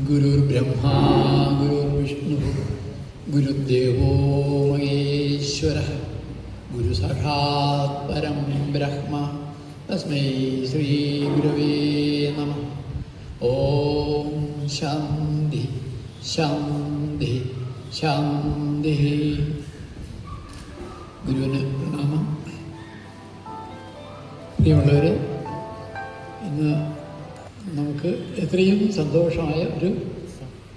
ഗുരുർബ്രഹ്മാ ഗുരുർവിഷ്ണു ഗുരുദേവോ മഹേശ്വര ഗുരു സാക്ഷാത് പരം ബ്രഹ്മ തസ്മൈ ശ്രീ ഗുരവേ നമഃ. ഓം ശാന്തി ശാന്തി ശാന്തി. ഗുരുവിന് പ്രണാമം. പ്രിയമുള്ളവർ, ഇന്ന് നമുക്ക് എത്രയും സന്തോഷമായ ഒരു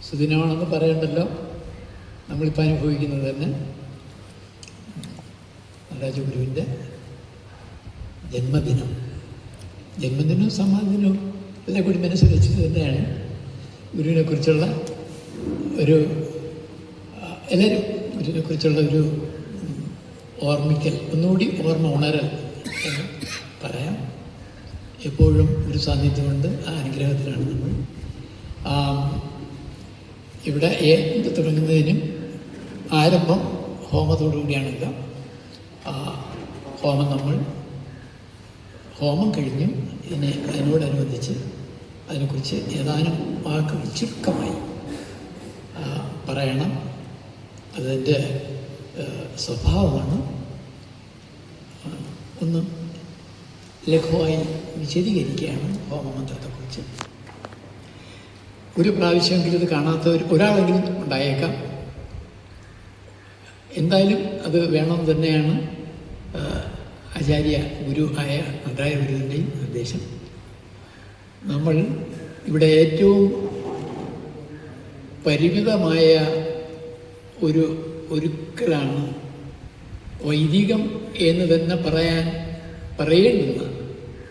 സുദിനമാണെന്ന് പറയണ്ടല്ലോ. നമ്മളിപ്പോൾ അനുഭവിക്കുന്നത് തന്നെ നടരാജഗുരുവിൻ്റെ ജന്മദിനവും സമാധിനവും എല്ലാം കൂടി മനസ്സിൽ വെച്ചത് തന്നെയാണ്. ഗുരുവിനെക്കുറിച്ചുള്ള എല്ലാവരും ഗുരുവിനെക്കുറിച്ചുള്ള ഒരു ഓർമ്മിക്കൽ, ഒന്നുകൂടി ഓർമ്മ ഉണരൽ എന്ന് പറയാം. എപ്പോഴും ഒരു സാന്നിധ്യമുണ്ട്. ആ അനുഗ്രഹത്തിലാണ് നമ്മൾ ഇവിടെ തുടങ്ങുന്നതിനും ആരംഭം ഹോമത്തോടുകൂടിയാണല്ലോ. ഹോമം കഴിഞ്ഞ് അതിനോടനുബന്ധിച്ച് അതിനെക്കുറിച്ച് ഏതാനും വാക്കുകൾ ചുരുക്കമായി പറയണം. അതിൻ്റെ സ്വഭാവമാണ്. ഒന്ന് ലഘുവായി വിശദീകരിക്കുകയാണ് ഹോമമന്ത്രത്തെക്കുറിച്ച്. ഒരു പ്രാവശ്യമെങ്കിലും ഇത് കാണാത്തവർ ഒരാളെങ്കിലും ഉണ്ടായേക്കാം. എന്തായാലും അത് വേണം തന്നെയാണ് ഗുരു ആയ നടരാജ ഗുരുവിൻ്റെയും നിർദ്ദേശം. നമ്മൾ ഇവിടെ ഏറ്റവും പരിമിതമായ ഒരുക്കലാണ് വൈദികം എന്ന് തന്നെ പറയേണ്ടുന്ന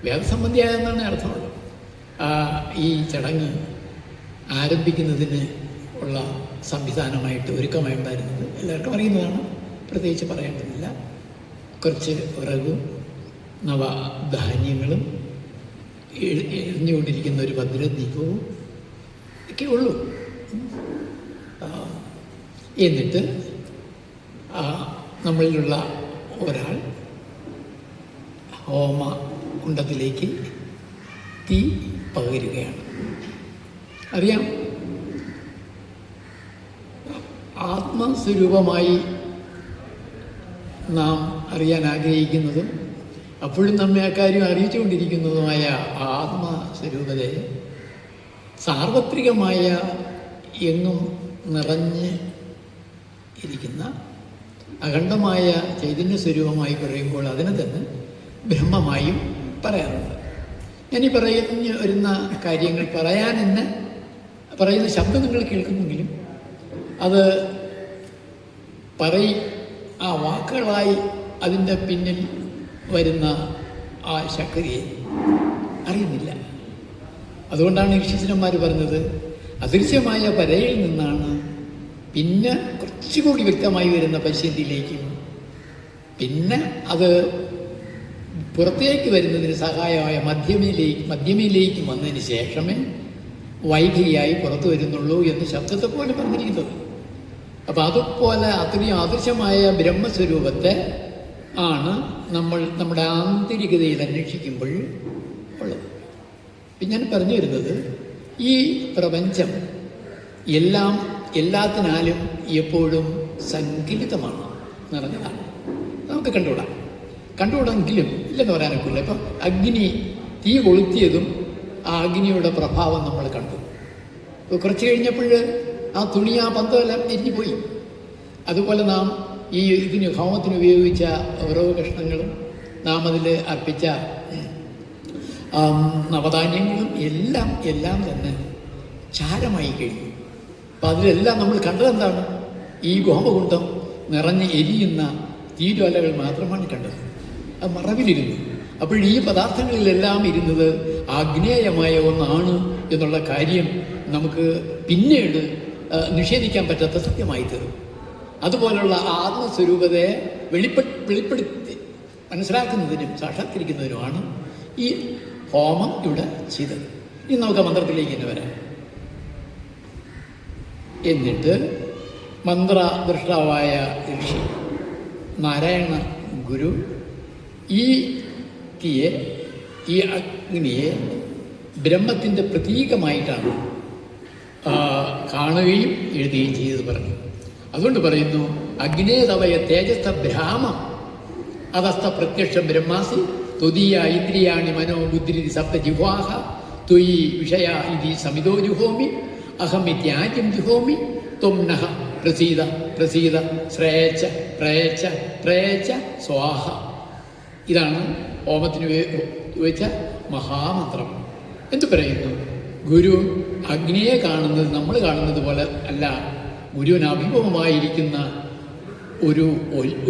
വേദസംബന്ധിയായെന്നാണ് അർത്ഥമുള്ളത്. ഈ ചടങ്ങ് ആരംഭിക്കുന്നതിന് ഉള്ള സംവിധാനമായിട്ട് ഒരുക്കമായി ഉണ്ടായിരുന്നത് എല്ലാവർക്കും അറിയുന്നതാണ്, പ്രത്യേകിച്ച് പറയേണ്ടതില്ല. കുറച്ച് വിറകും നവധാന്യങ്ങളും എറിഞ്ഞുകൊണ്ടിരിക്കുന്ന ഒരു ഭദ്രദീപവും ഒക്കെ ഉള്ളൂ. എന്നിട്ട് നമ്മളിലുള്ള ഒരാൾ ഹോമകുണ്ഡത്തിലേക്ക് തീ പകരുകയാണ്. അറിയാം, ആത്മസ്വരൂപമായി നാം അറിയാൻ ആഗ്രഹിക്കുന്നതും അപ്പോഴും നമ്മെ അക്കാര്യം അറിയിച്ചുകൊണ്ടിരിക്കുന്നതുമായ ആത്മസ്വരൂപതയെ സാർവത്രികമായ എങ്ങും നിറഞ്ഞ് ഇരിക്കുന്ന അഖണ്ഡമായ ചൈതന്യ സ്വരൂപമായി പറയുമ്പോൾ അതിനെ തന്നെ ബ്രഹ്മമായും പറയാറുണ്ട്. ഞാനീ വരുന്ന കാര്യങ്ങൾ പറയുന്ന ശബ്ദം നിങ്ങൾ കേൾക്കുന്നെങ്കിലും അത് ആ വാക്കുകളായി അതിൻ്റെ പിന്നിൽ വരുന്ന ആ ശക്തിയെ അറിയുന്നില്ല. അതുകൊണ്ടാണ് ഋഷീശ്വരന്മാർ പറഞ്ഞത് അദൃശ്യമായ പരയിൽ നിന്നാണ് പിന്നെ കുറച്ചുകൂടി വ്യക്തമായി വരുന്ന പരിശുദ്ധിയിലേക്കും പിന്നെ അത് പുറത്തേക്ക് വരുന്നതിന് സഹായമായ മധ്യമയിലേക്കും വന്നതിന് ശേഷമേ വൈഖരിയായി പുറത്തു വരുന്നുള്ളൂ എന്ന് ശബ്ദത്തെ പോലെ പറഞ്ഞിരിക്കുന്നത്. അപ്പം അതുപോലെ അത്രയും ആദർശമായ ബ്രഹ്മസ്വരൂപത്തെ ആണ് നമ്മൾ നമ്മുടെ ആന്തരികതയിൽ അന്വേഷിക്കുമ്പോൾ ഉള്ളത്. പിന്നെ ഞാൻ പറഞ്ഞു വരുന്നത്, ഈ പ്രപഞ്ചം എല്ലാത്തിനാലും എപ്പോഴും സങ്കലിതമാണ്, നിറഞ്ഞതാണ്. നമുക്ക് കണ്ടുകൂടെങ്കിലും ഇല്ലെന്ന് പറയാനൊക്കില്ല. ഇപ്പം തീ കൊളുത്തിയതും ആ അഗ്നിയുടെ പ്രഭാവം നമ്മൾ കണ്ടു. കുറച്ച് കഴിഞ്ഞപ്പോൾ ആ തുണി, ആ പന്തമെല്ലാം എരിഞ്ഞു പോയി. അതുപോലെ നാം ഹോമത്തിന് ഉപയോഗിച്ച ഓരോ കഷ്ണങ്ങളും നാം അതിൽ അർപ്പിച്ച നവധാന്യങ്ങളും എല്ലാം തന്നെ ചാരമായി കഴിഞ്ഞു. അപ്പം അതിലെല്ലാം നമ്മൾ കണ്ടതെന്താണ്? ഈ ഹോമകുണ്ഡം നിറഞ്ഞ് എരിയുന്ന തീജ്വാലകൾ മാത്രമാണ് കണ്ടത്. അത് മറവിലിരുന്നു. അപ്പോൾ ഈ പദാർത്ഥങ്ങളിലെല്ലാം ഇരുന്നത് ആഗ്നേയമായ ഒന്നാണ് എന്നുള്ള കാര്യം നമുക്ക് പിന്നീട് നിഷേധിക്കാൻ പറ്റാത്ത സത്യമായി തീർന്നു. അതുപോലുള്ള ആത്മസ്വരൂപതയെ വെളിപ്പെടുത്തി മനസ്സിലാക്കുന്നതിനും സാക്ഷാത്കരിക്കുന്നതിനുമാണ് ഈ ഹോമം ഇവിടെ ചെയ്തത്. ഇനി നമുക്ക് മന്ത്രത്തിലേക്ക് തന്നെ വരാം. എന്നിട്ട് മന്ത്രദൃഷ്ടാവായ ഋഷി നാരായണ ഗുരു ഈ തീയെ, ഈ അഗ്നിയെ ബ്രഹ്മത്തിൻ്റെ പ്രതീകമായിട്ടാണ് കാണുകയും എഴുതുകയും ചെയ്തത് പറഞ്ഞു. അതുകൊണ്ട് പറയുന്നു, അഗ്നേതവയ തേജസ്ഥ ബ്രാഹ്മം അതസ്ഥ പ്രത്യക്ഷം ബ്രഹ്മാസി ത്വദീയ ഇന്ദ്രിയാണി മനോ ബുദ്ധിരി സപ്ത ജിഹ്വാഹ ത്വയി വിഷയ ഇതി സമിതോ ജുഹോമി അഹം ഇത്യാജ്യം ജുഹോമി ത്വം നഃ പ്രസീത പ്രസീത ശ്രേച്ച പ്രേച്ച പ്രേച്ച സ്വാഹ. ഇതാണ് ഹോമത്തിന് വെച്ച മഹാമന്ത്രം. എന്തു പറയുന്നു? ഗുരു അഗ്നിയെ കാണുന്നത് നമ്മൾ കാണുന്നത് പോലെ അല്ല. ഗുരുവിന് അഭിമുഖമായിരിക്കുന്ന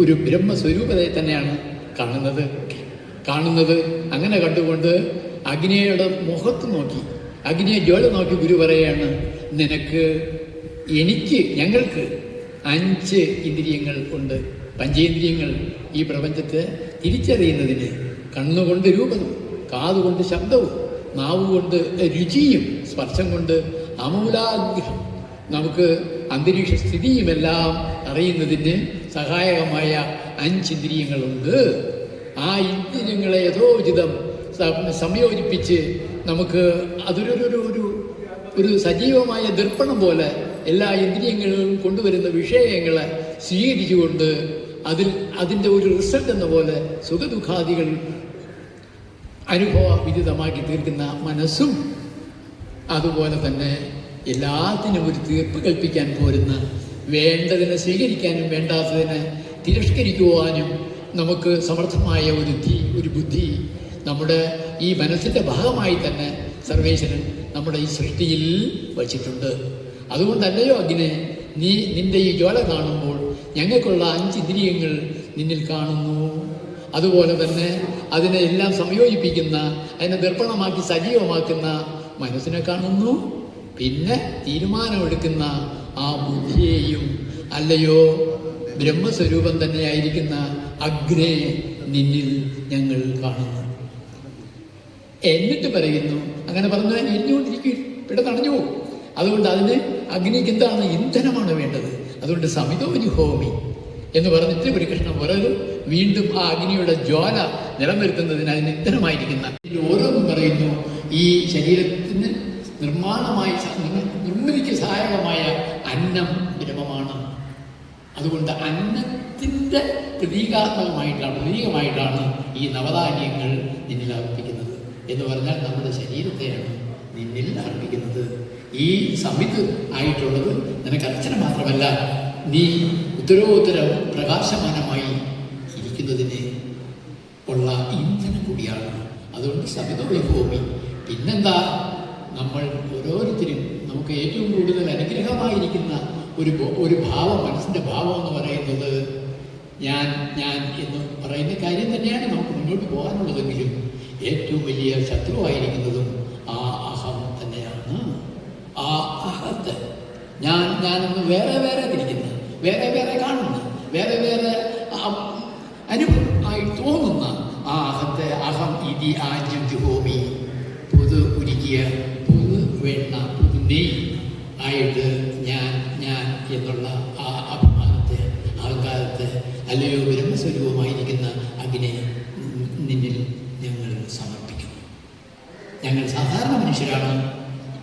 ഒരു ബ്രഹ്മസ്വരൂപതയെ തന്നെയാണ് കാണുന്നത്. അങ്ങനെ കണ്ടുകൊണ്ട് അഗ്നിയുടെ മുഖത്ത് നോക്കി, അഗ്നിയെ ജ്വാല നോക്കി ഗുരു പറയാണ്, ഞങ്ങൾക്ക് 5 ഇന്ദ്രിയങ്ങൾ ഉണ്ട്. പഞ്ചേന്ദ്രിയങ്ങൾ ഈ പ്രപഞ്ചത്തെ തിരിച്ചറിയുന്നതിന് കണ്ണുകൊണ്ട് രൂപവും, കാതുകൊണ്ട് ശബ്ദവും, നാവുകൊണ്ട് രുചിയും, സ്പർശം കൊണ്ട് അമൂലാഗ്രഹം, നമുക്ക് അന്തരീക്ഷ സ്ഥിതിയുമെല്ലാം അറിയുന്നതിന് സഹായകമായ 5 ഇന്ദ്രിയങ്ങളുണ്ട്. ആ ഇന്ദ്രിയങ്ങളെ യഥോചിതം സംയോജിപ്പിച്ച് നമുക്ക് ഒരു സജീവമായ ദർപ്പണം പോലെ എല്ലാ ഇന്ദ്രിയങ്ങളിലും കൊണ്ടുവരുന്ന വിഷയങ്ങളെ സ്വീകരിച്ചുകൊണ്ട് അതിൻ്റെ ഒരു റിസൾട്ട് എന്ന പോലെ സുഖദുഃഖാദികൾ അനുഭവ വിദിതമാക്കി തീർക്കുന്ന മനസ്സും, അതുപോലെ തന്നെ എല്ലാത്തിനും ഒരു തീർപ്പ് കൽപ്പിക്കാൻ പോരുന്ന, വേണ്ടതിനെ സ്വീകരിക്കാനും വേണ്ടാത്തതിനെ തിരസ്കരിക്കുവാനും നമുക്ക് സമർത്ഥമായ ഒരു ബുദ്ധി നമ്മുടെ ഈ മനസ്സിൻ്റെ ഭാഗമായി തന്നെ സർവേശ്വരൻ നമ്മുടെ ഈ സൃഷ്ടിയിൽ വച്ചിട്ടുണ്ട്. അതുകൊണ്ടല്ലയോ അഗ്നെ, നിന്റെ ഈ ജ്വാല കാണുമ്പോൾ ഞങ്ങൾക്കുള്ള 5 ഇന്ദ്രിയങ്ങൾ നിന്നിൽ കാണുന്നു. അതുപോലെ തന്നെ അതിനെ എല്ലാം സംയോജിപ്പിക്കുന്ന, അതിനെ ദർപ്പണമാക്കി സജീവമാക്കുന്ന മനസ്സിനെ കാണുന്നു. പിന്നെ തീരുമാനമെടുക്കുന്ന ആ ബുദ്ധിയെയും, അല്ലയോ ബ്രഹ്മസ്വരൂപം തന്നെയായിരിക്കുന്ന അഗ്നെ നിന്നിൽ ഞങ്ങൾ കാണുന്നു. എന്നിട്ട് പറയുന്നു, അങ്ങനെ പറഞ്ഞു എരിഞ്ഞുകൊണ്ടിരിക്കും, ഇവിടെ തടഞ്ഞു പോകും. അതുകൊണ്ട് അതിന് അഗ്നിക്ക് എന്താണ്? ഇന്ധനമാണ് വേണ്ടത്. അതുകൊണ്ട് സമിതോ ജുഹോമി എന്ന് പറഞ്ഞിട്ട് ശ്രീകൃഷ്ണൻ പറയുന്നു, വീണ്ടും ആ അഗ്നിയുടെ ജ്വാല നിലനിർത്തുന്നതിന് അതിന് ഇന്ധനമായിരിക്കുന്ന ഓരോന്നും പറയുന്നു, ഈ ശരീരത്തിന് നിർമ്മിതിക്ക് സഹായകമായ അന്നം ബ്രഹ്മമാണ്. അതുകൊണ്ട് അന്നത്തിൻ്റെ പ്രതീകമായിട്ടാണ് ഈ നവധാന്യങ്ങൾ നിന്നിൽ അർപ്പിക്കുന്നത് എന്ന് പറഞ്ഞാൽ നമ്മുടെ ശരീരത്തെയാണ് നിന്നിൽ അർപ്പിക്കുന്നത്. ഈ സമിത് ആയിട്ടുള്ളത് നിനക്ക് അർച്ചന മാത്രമല്ല, നീ ഉത്തരോത്തരം പ്രകാശമാനമായി ഇരിക്കുന്നതിന് ഉള്ള ഇന്ധനം കൂടിയാണ്. അതുകൊണ്ട് സമിതോളി ഭൂമി. പിന്നെന്താ, നമ്മൾ ഓരോരുത്തരും നമുക്ക് ഏറ്റവും കൂടുതൽ അനുഗ്രഹമായിരിക്കുന്ന ഒരു ഭാവം, മനസ്സിൻ്റെ ഭാവം എന്ന് പറയുന്നത് ഞാൻ എന്ന് പറയുന്ന കാര്യം തന്നെയാണ് നമുക്ക് മുന്നോട്ട് പോകാനുള്ളതെങ്കിലും ഏറ്റവും വലിയ ശത്രുവായിരിക്കുന്നതും ആ അഹം തന്നെയാണ്. ആ അഹത്തെ ഞാനെന്ന് വേറെ തിരിക്കുന്ന, വേറെ കാണുന്ന, വേറെ അനുഭവം ആയി തോന്നുന്ന ആ അഹത്തെ അഹം ഇതി ആജ്യം ജുഹോമി, പുതു ഉരുക്കിയ പുതു വെണ്ണ, പുതു നെയ് ആയിട്ട് ഞാൻ എന്നുള്ള ആ അഭിമാനത്തെ, അഹങ്കാരത്തെ, അല്ലയോ ബ്രഹ്മസ്വരൂപമായിരിക്കുന്ന അഗ്നെ നിന്നിൽ ഞങ്ങൾ സമർപ്പിക്കുന്നു. ഞങ്ങൾ സാധാരണ മനുഷ്യരാണ്,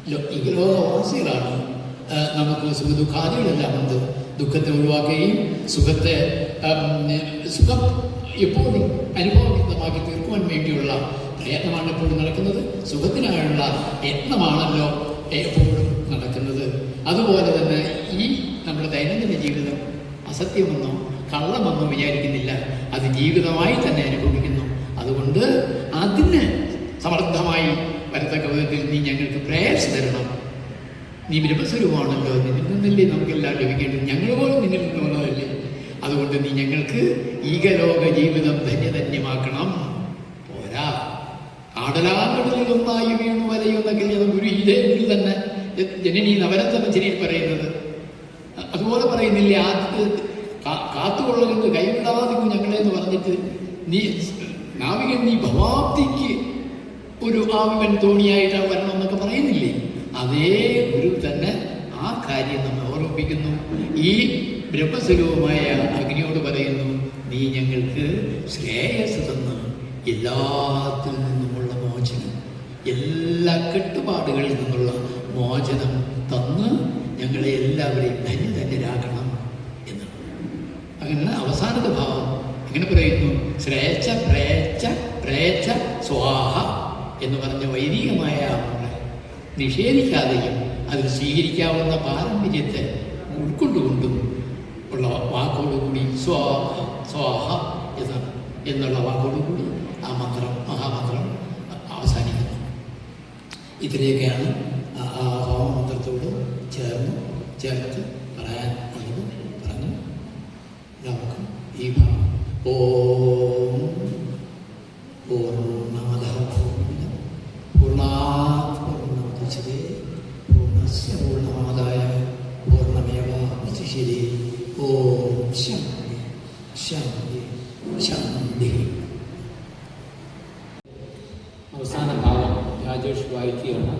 ലോകവാസികളാണ്. നമുക്ക് സുഖദുഃഖാദികളെല്ലാം ഉണ്ട്. ദുഃഖത്തെ ഒഴിവാക്കുകയും സുഖം എപ്പോഴും അനുഭവയുക്തമാക്കി തീർക്കുവാൻ വേണ്ടിയുള്ള പ്രയത്നമാണ് എപ്പോഴും നടക്കുന്നത്. സുഖത്തിനായുള്ള യത്നമാണല്ലോ എപ്പോഴും നടക്കുന്നത്. അതുപോലെ തന്നെ ഈ നമ്മുടെ ദൈനംദിന ജീവിതം അസത്യമെന്നോ കള്ളമെന്നോ വിചാരിക്കുന്നില്ല, അത് ജീവിതമായി തന്നെ അനുഭവിക്കുന്നു. അതുകൊണ്ട് അതിന് സമർത്ഥമായി വരത്തക്ക വിധത്തിൽ നീ ഞങ്ങൾക്ക് പ്രേയസ് തരണം. നീ ബ്രഹ്മസ്വരൂപമാണല്ലോ, നിന്നിൽ നിന്നല്ലേ നമുക്കെല്ലാം ലഭിക്കേണ്ടത്, ഞങ്ങൾ പോലും നിന്നിൽ നിന്നുള്ളതല്ലേ. അതുകൊണ്ട് നീ ഞങ്ങൾക്ക് ഈകലോക ജീവിതം ധന്യധന്യമാക്കണം. പോരാ, ആടലാങ്കടലിലൊന്നായി വീണു വലയുന്നൊക്കെ ഗുരു ഇതേ ഗുരു തന്നെ ജനനി നവരത്നമഞ്ജരിയിൽ പറയുന്നത്. അതുപോലെ പറയുന്നില്ലേ, ആദ്യത്തെ കാത്തുകൊള്ളലെന്ന് കൈവിടാതിരിക്കും ഞങ്ങളെ എന്ന് പറഞ്ഞിട്ട് നാവികൻ നീ ഭവാബ്ദിക്ക് ഒരു ആവിവൻ തോണിയായിട്ട് വരണം എന്നൊക്കെ പറയുന്നില്ലേ. അതേ ഗുരു തന്നെ ആ കാര്യം നമ്മെ ഓർമ്മിപ്പിക്കുന്നു. ഈ ബ്രഹ്മസ്വരൂപമായ അഗ്നിയോട് പറയുന്നു, നീ ഞങ്ങൾക്ക് ശ്രേയസ് തന്ന് എല്ലാത്തിൽ നിന്നുമുള്ള മോചനം, എല്ലാ കെട്ടുപാടുകളിൽ നിന്നുള്ള മോചനം തന്ന് എല്ലാവരെയും ധന്യരാക്കണം എന്നാണ്. അങ്ങനെ അവസാനത്തെ ഭാവം എങ്ങനെ പറയുന്നു? ശ്രേച്ഛ പ്രേച്ഛ പ്രേച്ഛ സ്വാഹ എന്ന് പറഞ്ഞ വൈദികമായ നിഷേധിക്കാതെയും അതിൽ സ്വീകരിക്കാവുന്ന പാരമ്പര്യത്തെ ഉൾക്കൊണ്ടുകൊണ്ടും ഉള്ള വാക്കോടുകൂടി സ്വാഹ എന്നുള്ള വാക്കോടുകൂടി ആ മന്ത്രം, മഹാമന്ത്രം അവസാനിക്കുന്നു. ഇതിലേക്കാണ് ആ ഹോമമന്ത്രത്തോട് ചേർത്ത് പറയാൻ ഉള്ളത് പറഞ്ഞു. നമുക്ക് ഈ ഭാവം ഓം പൂർണ്ണമദഃ പൂർണ്ണാത് പൂർണ്ണമുദച്യതേ പൂർണ്ണസ്യ പൂർണ്ണമാദായ പൂർണ്ണമേവാവശിഷ്യതേ. ഓം ശാന്തി ശാന്തി ശാന്തി. അവസാന ഭാഗം രാജേഷ് വായിക്കുകയാണ്.